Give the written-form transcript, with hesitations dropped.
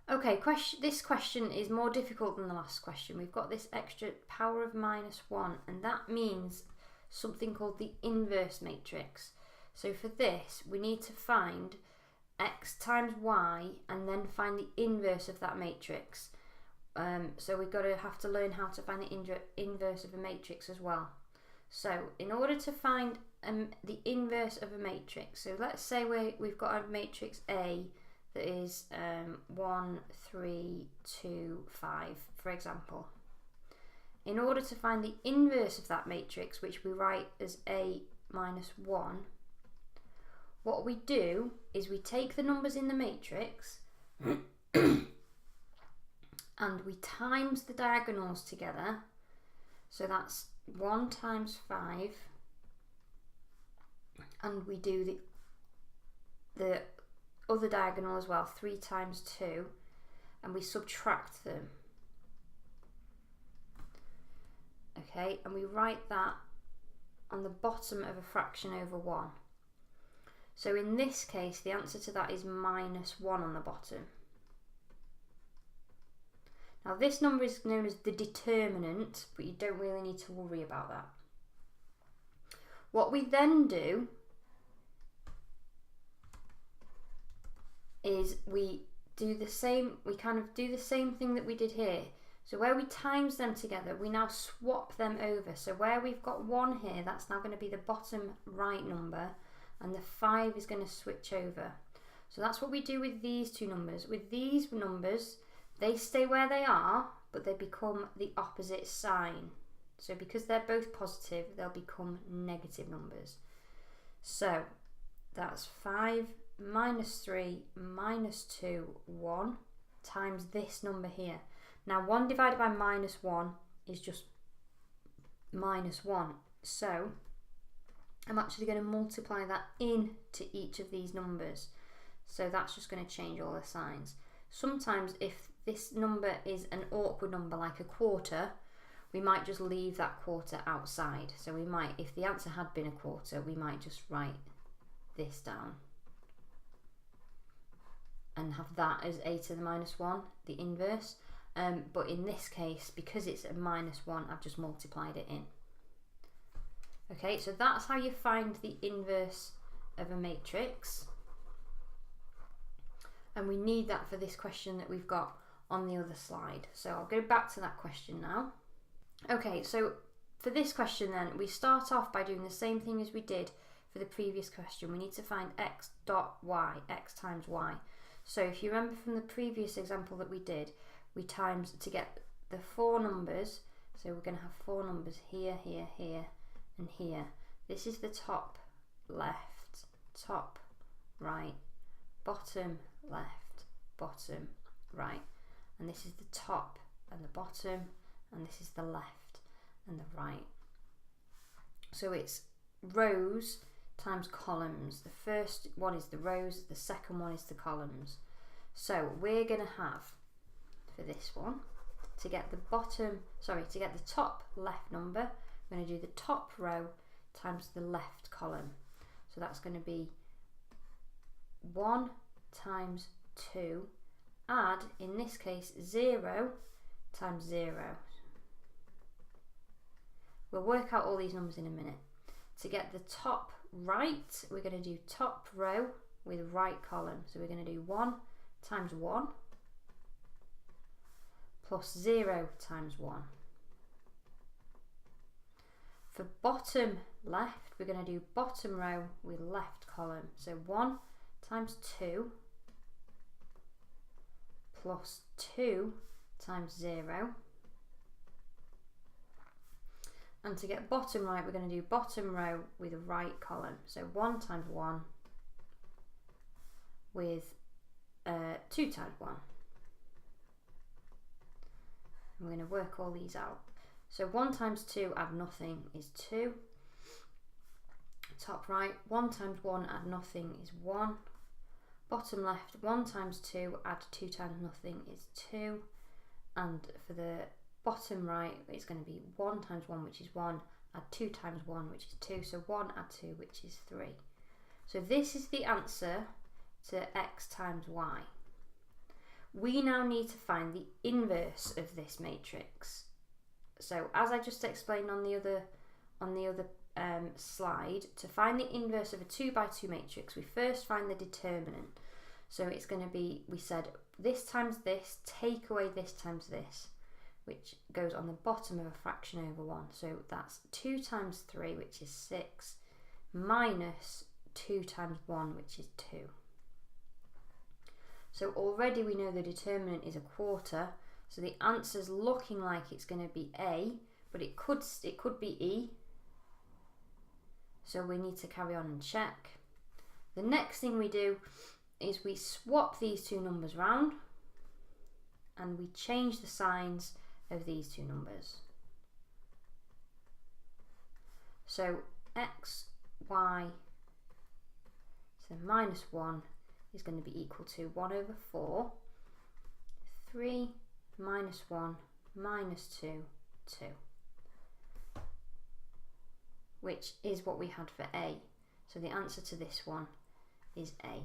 Okay, this question is more difficult than the last question. We've got this extra power of -1, and that means something called the inverse matrix. So for this, we need to find x times y and then find the inverse of that matrix. So we've got to have to learn how to find the inverse of a matrix as well. So in order to find the inverse of a matrix, so let's say we've got a matrix A that is 1, 3, 2, 5, for example. In order to find the inverse of that matrix, which we write as A minus 1, what we do is we take the numbers in the matrix and we times the diagonals together. So that's 1 times 5, and we do the other diagonal as well, 3 times 2, and we subtract them. Okay, and we write that on the bottom of a fraction over 1. So in this case, the answer to that is -1 on the bottom. Now this number is known as the determinant, but you don't really need to worry about that. What we then do is we kind of do the same thing that we did here. So where we times them together, we now swap them over. So where we've got 1 here, that's now going to be the bottom right number, and the 5 is going to switch over. So that's what we do with these two numbers. With these numbers, they stay where they are, but they become the opposite sign. So because they're both positive, they'll become negative numbers. So that's 5 minus 3 minus 2, 1, times this number here. Now 1 divided by -1 is just -1. So I'm actually going to multiply that into each of these numbers. So that's just going to change all the signs. Sometimes if this number is an awkward number like a quarter, we might just leave that quarter outside. So we might, if the answer had been a quarter, we might just write this down and have that as a to the -1, the inverse. But in this case, because it's a -1, I've just multiplied it in. Okay, so that's how you find the inverse of a matrix. And we need that for this question that we've got on the other slide. So I'll go back to that question now. Okay, so for this question then, we start off by doing the same thing as we did for the previous question. We need to find x dot y, x times y. So if you remember from the previous example that we did, we times to get the 4 numbers. So we're going to have 4 numbers here, here, here, and here. This is the top left, top right, bottom left, bottom right. And this is the top and the bottom, and this is the left and the right. So it's rows times columns. The first one is the rows, the second one is the columns. So we're going to have, for this one, to get the top left number, we're going to do the top row times the left column. So that's going to be 1 times 2, add, in this case, 0 times 0. We'll work out all these numbers in a minute. To get the top right, we're going to do top row with right column. So we're going to do 1 times 1 plus 0 times 1. For bottom left, we're going to do bottom row with left column. So 1 times 2 plus 2 times 0. And to get bottom right, we're going to do bottom row with right column. So 1 times 1 with 2 times 1. And we're going to work all these out. So 1 times 2 add nothing is 2. Top right, 1 times 1 add nothing is 1. Bottom left, 1 times 2 add 2 times nothing is 2. And for the bottom right, it's going to be 1 times 1, which is 1, add 2 times 1, which is 2. So 1 add 2, which is 3. So this is the answer to x times y. we now need to find the inverse of this matrix. So as I just explained on the other slide, to find the inverse of a 2 by 2 matrix, we first find the determinant. So it's going to be, we said, this times this, take away this times this, which goes on the bottom of a fraction over 1. So that's 2 times 3, which is 6, minus 2 times 1, which is 2. So already we know the determinant is a quarter, so the answer's looking like it's going to be A, but it could be E. So we need to carry on and check. The next thing we do is we swap these two numbers round and we change the signs of these two numbers. So x, y, so minus 1 is going to be equal to 1 over 4, 3 minus 1 minus 2, 2. Which is what we had for A. So the answer to this one is A.